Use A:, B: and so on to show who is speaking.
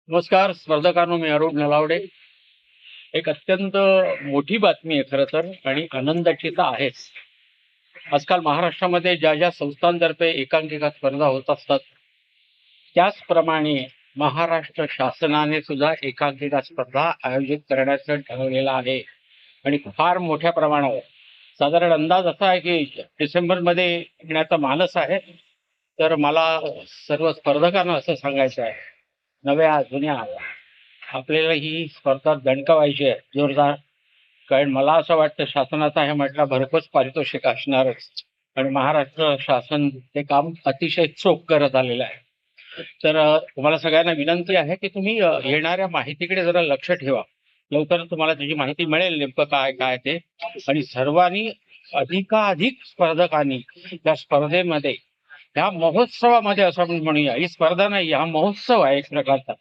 A: नमस्कार स्पर्धकांनो, मी अरुण नलावडे. एक अत्यंत मोठी बातमी आहे खरं तर, आणि आनंदाची तर आहेच. आजकाल महाराष्ट्रामध्ये ज्या ज्या संस्थांतर्फे एकांकिका स्पर्धा होत असतात, त्याचप्रमाणे महाराष्ट्र शासनाने सुद्धा एकांकिका स्पर्धा आयोजित करण्याचं ठरवलेलं आहे. आणि फार मोठ्या प्रमाणावर, साधारण अंदाज असा आहे की डिसेंबरमध्ये घेण्याचा मानस आहे. तर मला सर्व स्पर्धकांना असं सांगायचं आहे, नव्या जुन्या, आपल्याला ही स्पर्धा दणकवायची आहे जोरदार. कारण मला असं वाटतं, शासनाचा हे म्हटलं भरघोस पारितोषिक असणारच, आणि महाराष्ट्र शासन ते काम अतिशय चोख करत आलेलं आहे. तर तुम्हाला सगळ्यांना विनंती आहे की तुम्ही येणाऱ्या माहितीकडे जरा लक्ष ठेवा. लवकरच तुम्हाला त्याची माहिती मिळेल, नेमकं काय काय ते. आणि सर्वांनी, अधिकाधिक स्पर्धकांनी त्या स्पर्धेमध्ये, ह्या महोत्सवामध्ये, असं आपण म्हणूया, ही स्पर्धा नाही, हा महोत्सव आहे एक प्रकारचा,